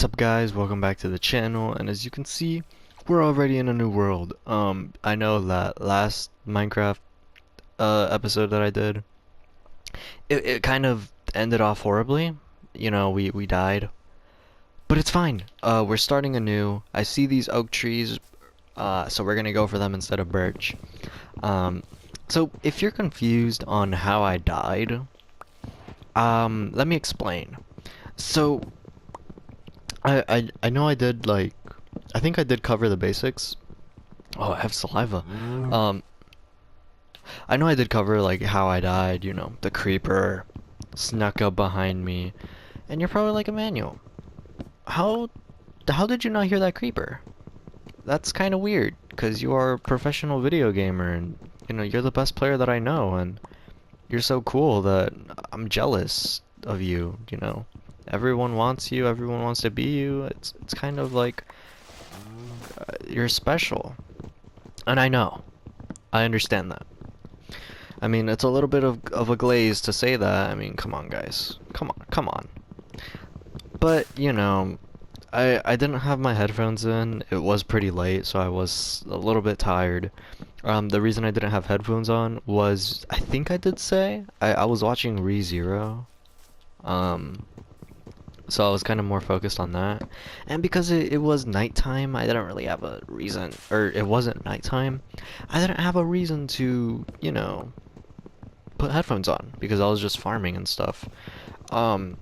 What's up guys, welcome back to the channel, and as you can see, we're already in a new world. I know that last Minecraft episode that I did, it kind of ended off horribly. You know, we died. But it's fine. We're starting anew. I see these oak trees, so we're gonna go for them instead of birch. Um, so if you're confused on how I died, let me explain. So I know I did like I think I did cover the basics. Oh, I have saliva. Um, I know I did cover like how I died, you know, the creeper snuck up behind me. And you're probably like, Emmanuel, how how did you not hear that creeper? That's kind of weird because you are a professional video gamer and you know, you're the best player that I know and you're so cool that I'm jealous of you, you know. Everyone wants you, everyone wants to be you. It's kind of like you're special. And I know. I understand that. I mean, it's a little bit of a glaze to say that. I mean, come on, guys. Come on, come on. But, you know, I didn't have my headphones in. It was pretty late, so I was a little bit tired. The reason I didn't have headphones on was, I think I did say, I was watching ReZero. Um, so I was kind of more focused on that. And because it was nighttime, I didn't really have a reason, or it wasn't nighttime, I didn't have a reason to, you know, put headphones on because I was just farming and stuff. Um,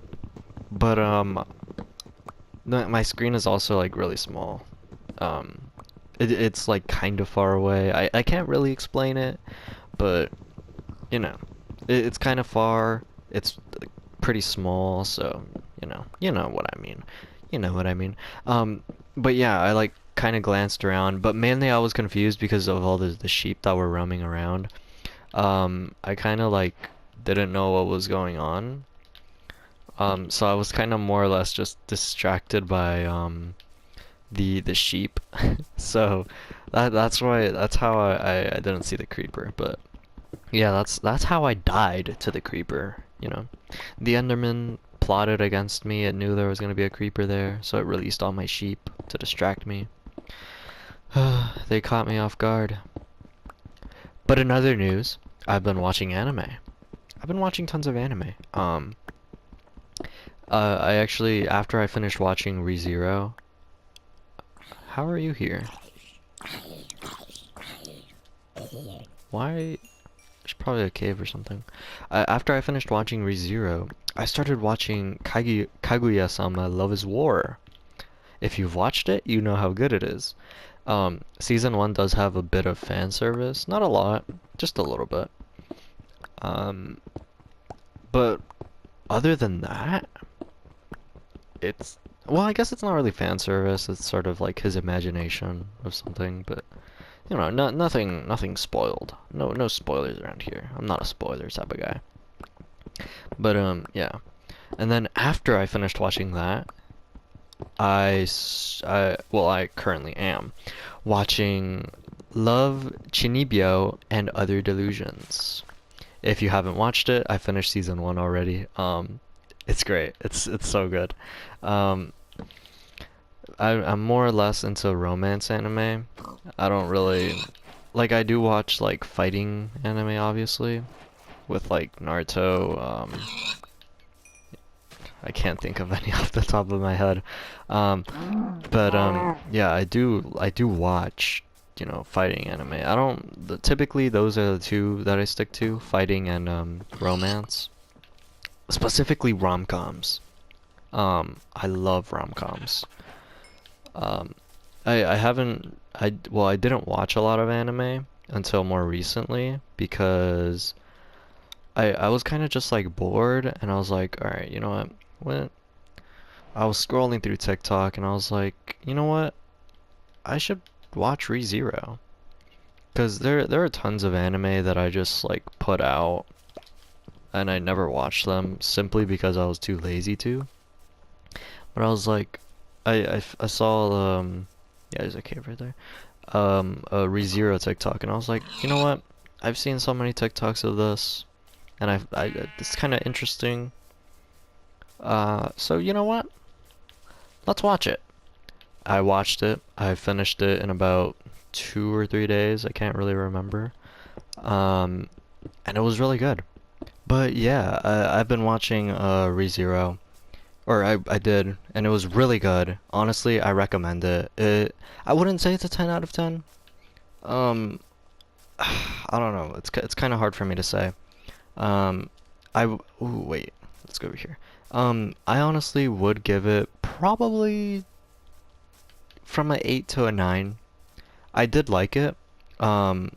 but my screen is also like really small. Um, it's like kind of far away. I can't really explain it, but you know, it's kind of far. It's like, pretty small, so you know what I mean. You know what I mean. But yeah, I like kind of glanced around, but mainly I was confused because of all the sheep that were roaming around. I kind of like didn't know what was going on. So I was kind of more or less just distracted by the sheep. So that's how I didn't see the creeper. But yeah, that's how I died to the creeper, you know. The Enderman plotted against me. It knew there was gonna be a creeper there, so it released all my sheep to distract me. They caught me off guard. But in other news, I've been watching anime. I've been watching tons of anime. I actually, after I finished watching ReZero, how are you here? Why? There's probably a cave or something. After I finished watching ReZero, I started watching Kaguya-sama Love is War. If you've watched it, you know how good it is. Season 1 does have a bit of fan service. Not a lot, just a little bit. Um, but other than that, it's well, I guess it's not really fan service. It's sort of like his imagination of something, but you know, nothing spoiled. No spoilers around here. I'm not a spoiler type of guy. But yeah. And then after I finished watching that, well, I currently am watching Love, Chinibyo, and Other Delusions. If you haven't watched it, I finished season 1 already. It's great. It's so good. Um, I'm more or less into romance anime. I don't really like I do watch like fighting anime obviously with like Naruto. I can't think of any off the top of my head. Um, but yeah, I do watch, you know, fighting anime. I don't typically those are the two that I stick to, fighting and romance. Specifically rom-coms. I love rom-coms. Um, I haven't well, I didn't watch a lot of anime until more recently because I was kind of just like bored and I was like, all right, you know what? I was scrolling through TikTok and I was like, you know what? I should watch ReZero because there are tons of anime that I just like put out and I never watched them simply because I was too lazy to. But I was like, I saw yeah, there's a cave right there. A ReZero TikTok, and I was like, you know what? I've seen so many TikToks of this, and it's kind of interesting. So you know what? let's watch it. I watched it. I finished it in about 2 or 3 days. I can't really remember. Um, and it was really good. But yeah, I've been watching ReZero, or I did, and it was really good. Honestly, I recommend it. I wouldn't say it's a 10 out of 10. Um, I don't know. It's kind of hard for me to say. Um, ooh, wait. Let's go over here. I honestly would give it probably from an 8 to a 9. I did like it. Um,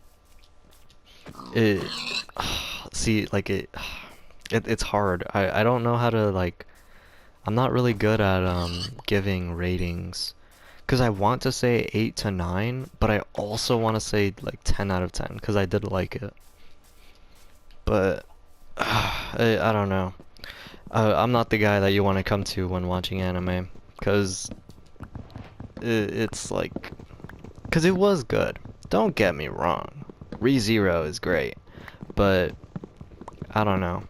it see like it's hard. I don't know how to like I'm not really good at giving ratings because I want to say 8 to 9, but I also want to say like 10 out of 10 because I did like it. But I don't know. I'm not the guy that you want to come to when watching anime because it's like because it was good. Don't get me wrong. ReZero is great, but I don't know.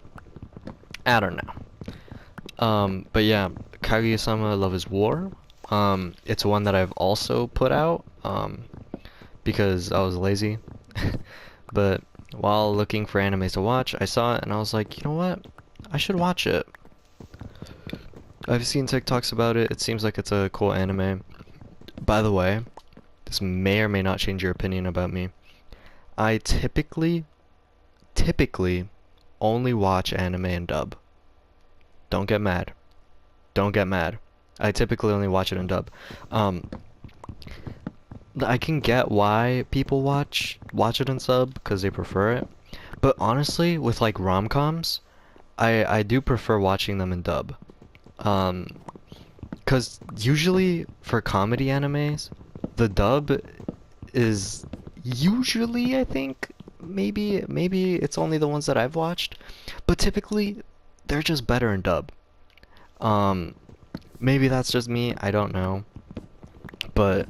I don't know. But yeah, Kaguya-sama Love is War. It's one that I've also put out, because I was lazy. But while looking for animes to watch, I saw it and I was like, you know what? I should watch it. I've seen TikToks about it. It seems like it's a cool anime. By the way, this may or may not change your opinion about me. I typically only watch anime in dub. Don't get mad. Don't get mad. I typically only watch it in dub. Um, I can get why people watch it in sub because they prefer it. But honestly, with like rom-coms, I do prefer watching them in dub. Um, 'Cause usually for comedy animes, the dub is usually, I think, maybe it's only the ones that I've watched, but typically they're just better in dub. Um, Maybe that's just me, I don't know. But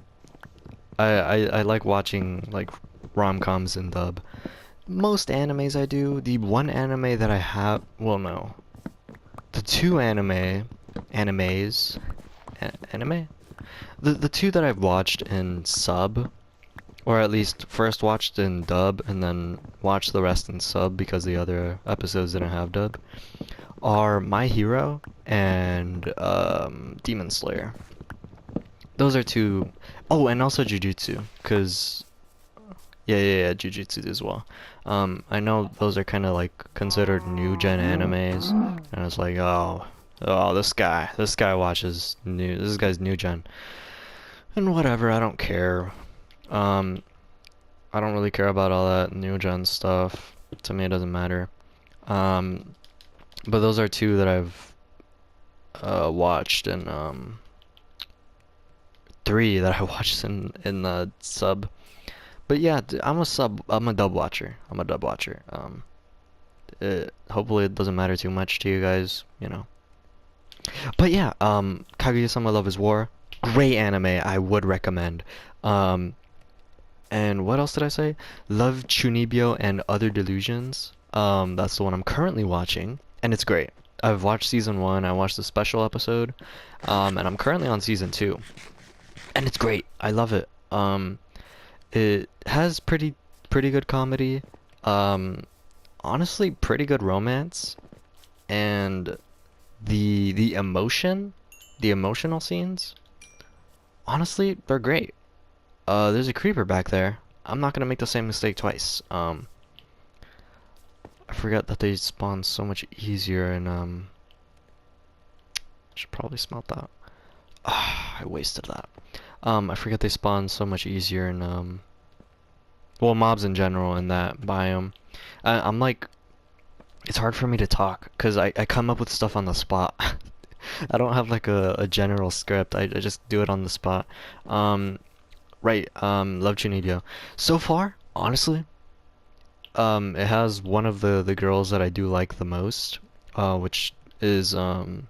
I like watching like rom-coms in dub. Most animes I do. The one anime that I have, well no. The two animes, anime? The two that I've watched in sub, or at least first watched in dub and then watched the rest in sub because the other episodes didn't have dub, are My Hero and Demon Slayer. Those are two. Oh, and also Jujutsu, cause yeah, Jujutsu as well. I know those are kind of like considered new gen animes, and it's like, oh, this guy watches this guy's new gen, and whatever, I don't care. Um, I don't really care about all that new gen stuff. To me, it doesn't matter. Um, but those are two that I've watched, and three that I watched in the sub. But yeah, I'm a dub watcher. I'm a dub watcher. Hopefully it doesn't matter too much to you guys, you know. But yeah, Kaguya-sama Love is War, great anime. I would recommend. Um, and what else did I say? Love Chunibyo and Other Delusions. That's the one I'm currently watching, and it's great. I've watched season one. I watched the special episode, and I'm currently on season two, and it's great. I love it. It has pretty good comedy. Um, Honestly, pretty good romance, and the the emotional scenes, honestly, they're great. There's a creeper back there. I'm not gonna make the same mistake twice. I forgot that they spawn so much easier, and should probably smelt that. Ah, I wasted that. I forget they spawn so much easier in well, mobs in general in that biome. I'm like, it's hard for me to talk because I come up with stuff on the spot. I don't have like a general script. I just do it on the spot. Um, right. Love Chunibyo. So far, honestly, it has one of the girls that I do like the most, which is the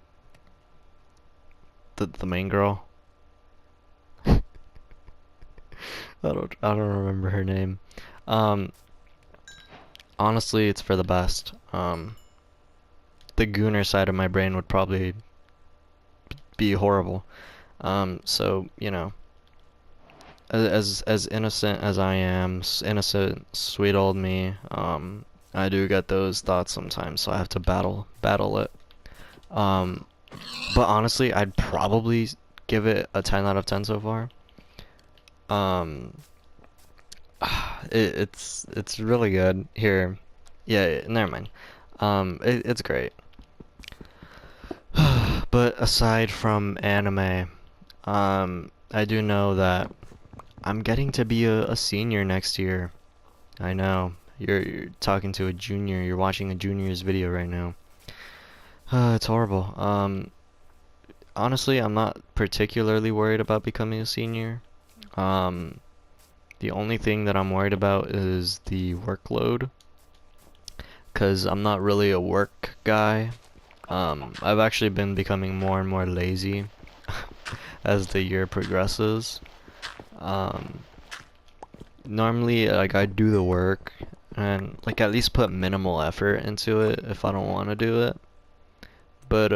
main girl. I don't remember her name. Um, Honestly, it's for the best. The gooner side of my brain would probably be horrible. So, you know, as innocent as I am, innocent, sweet old me, I do get those thoughts sometimes, so I have to battle it. Um, but honestly, I'd probably give it a 10 out of 10 so far. Um, it's really good here. Yeah, never mind. It's great. But aside from anime, I do know that I'm getting to be a senior next year. I know. You're talking to a junior. You're watching a junior's video right now. It's horrible. Honestly, I'm not particularly worried about becoming a senior. Um, the only thing that I'm worried about is the workload, 'cause I'm not really a work guy. I've actually been becoming more and more lazy as the year progresses. Um, Normally, like, I do the work and like at least put minimal effort into it if I don't want to do it. But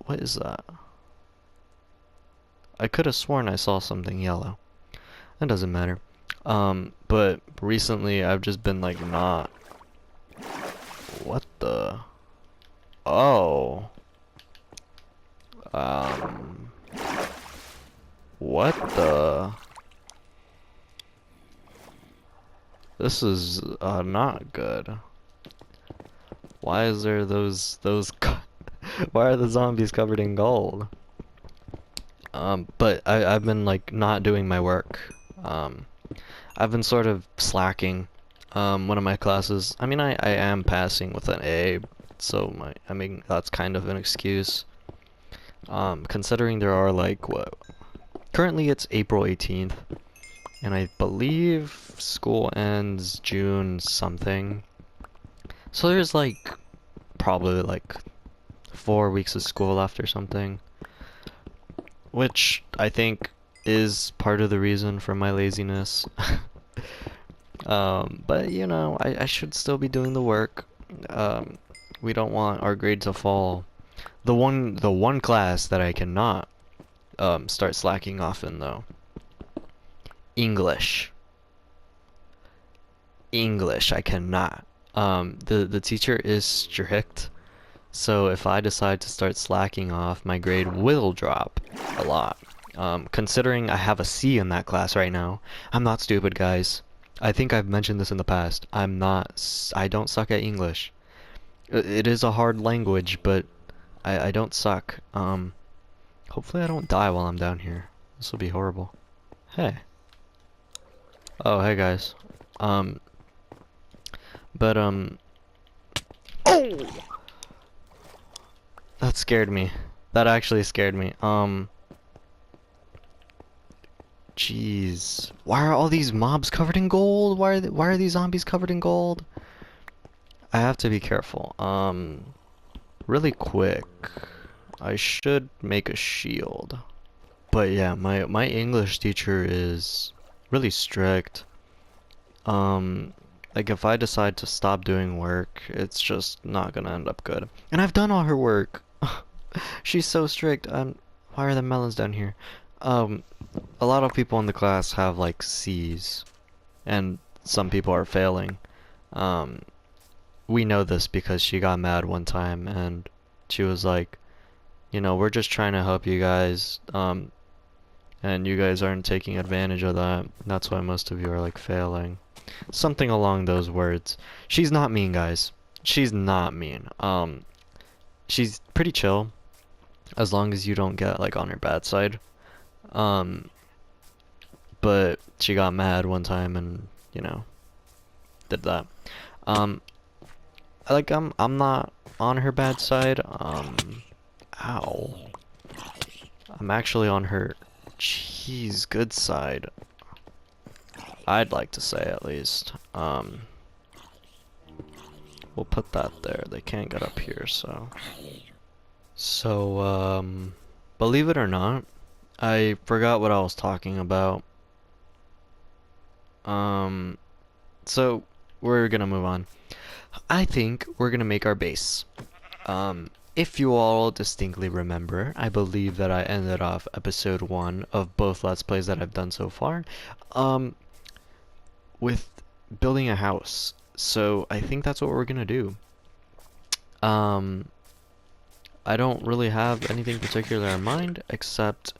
what is that? I could have sworn I saw something yellow. That doesn't matter. But recently I've just been like not. What the? Oh. Um. What the? This is not good. Why is there why are the zombies covered in gold? But I've been like not doing my work. Um, I've been sort of slacking. One of my classes, I mean, I am passing with an A, so I mean, that's kind of an excuse. Considering there are like, what, currently it's April 18th, and I believe school ends June something. So there's like, probably like 4 weeks of school left or something, which I think is part of the reason for my laziness. But you know, I should still be doing the work. Um, we don't want our grade to fall. The one class that I cannot start slacking off in though, English. English, I cannot. The teacher is strict, so if I decide to start slacking off, my grade will drop a lot. Considering I have a C in that class right now, I'm not stupid, guys. I think I've mentioned this in the past. I don't suck at English. It is a hard language, but I don't suck. Hopefully I don't die while I'm down here. This will be horrible. Hey. Oh, hey guys. Um, but oh! That scared me. That actually scared me. Jeez. Why are all these mobs covered in gold? Why are these zombies covered in gold? I have to be careful. Really quick. I should make a shield. But yeah, my English teacher is really strict. Um, like if I decide to stop doing work, it's just not gonna end up good. And I've done all her work. She's so strict. Why are the melons down here? Um, a lot of people in the class have like C's, and some people are failing. Um, we know this because she got mad one time and she was like, you know, we're just trying to help you guys, and you guys aren't taking advantage of that. That's why most of you are like failing. Something along those words. She's not mean, guys. She's not mean. She's pretty chill as long as you don't get like on her bad side. Um, but she got mad one time and, you know, did that. Um, I'm not on her bad side. Ow. I'm actually on her jeez good side. I'd like to say at least. We'll put that there. They can't get up here, so. So, believe it or not, I forgot what I was talking about. So we're gonna move on. I think we're gonna make our base. If you all distinctly remember, I believe that I ended off episode 1 of both Let's Plays that I've done so far, um, with building a house. So I think that's what we're gonna do. Um, I don't really have anything particular in mind, except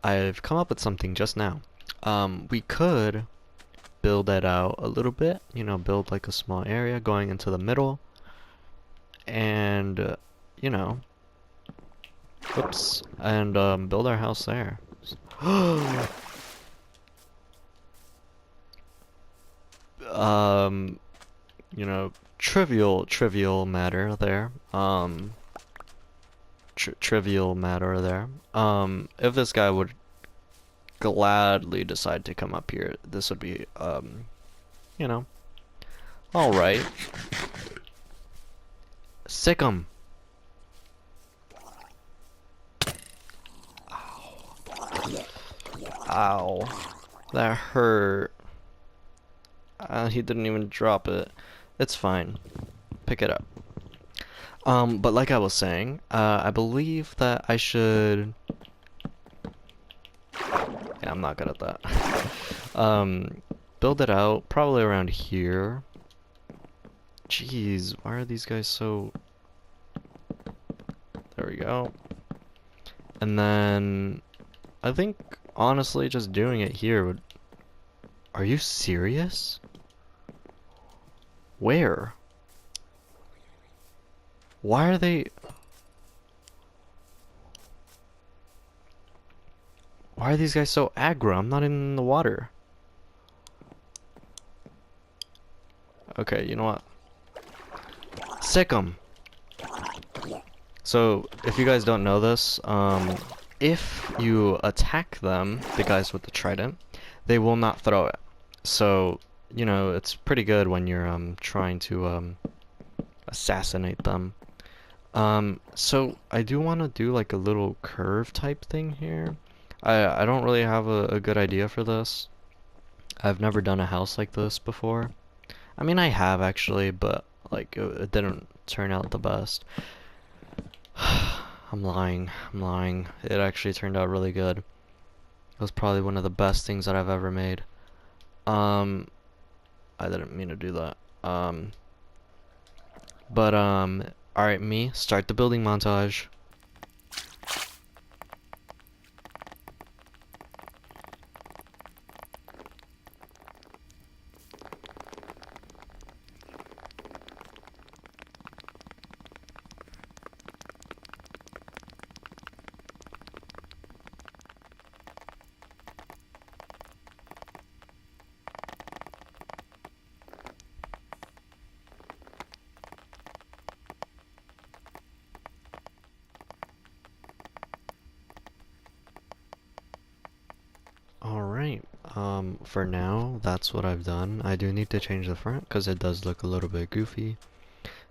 I've come up with something just now. We could build that out a little bit, you know, build like a small area going into the middle, and, you know, oops, and build our house there. um, you know, trivial matter there. Trivial matter there. If this guy would gladly decide to come up here, this would be, you know, all right. Sick 'em. Ow. That hurt. He didn't even drop it. It's fine. Pick it up. But like I was saying, I believe that I should... Yeah, I'm not good at that. Build it out, probably around here. Jeez, why are these guys so... There we go. And then... I think, honestly, just doing it here would... Are you serious? Where? Why are they... Why are these guys so aggro? I'm not in the water. Okay, you know what? Sick 'em. So, if you guys don't know this, if you attack them, the guys with the trident, they will not throw it. So, you know, it's pretty good when you're trying to assassinate them. So I do want to do like a little curve type thing here. I don't really have a good idea for this. I've never done a house like this before. I mean, I have actually, but like it didn't turn out the best. I'm lying. I'm lying. It actually turned out really good. It was probably one of the best things that I've ever made. I didn't mean to do that. Alright, me, start the building montage. Alright, for now, that's what I've done. I do need to change the front because it does look a little bit goofy.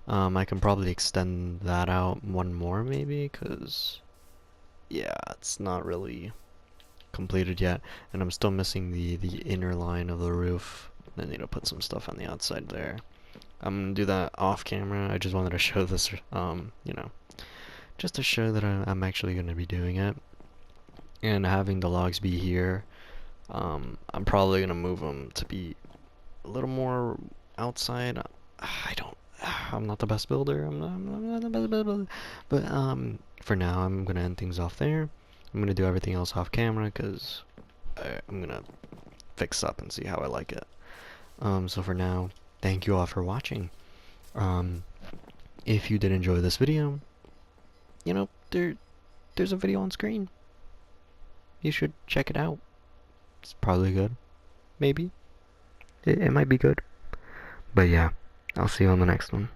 I can probably extend that out one more maybe, because, yeah, it's not really completed yet. And I'm still missing the inner line of the roof. I need to put some stuff on the outside there. I'm gonna do that off camera. I just wanted to show this, you know, just to show that I'm actually gonna be doing it. And having the logs be here, I'm probably gonna move them to be a little more outside. I'm not the best builder. I'm not the best builder. But for now, I'm gonna end things off there. I'm gonna do everything else off camera because I'm gonna fix up and see how I like it. So for now, thank you all for watching. If you did enjoy this video, you know, there's a video on screen. You should check it out. It's probably good. Maybe. It might be good. But yeah, I'll see you on the next one.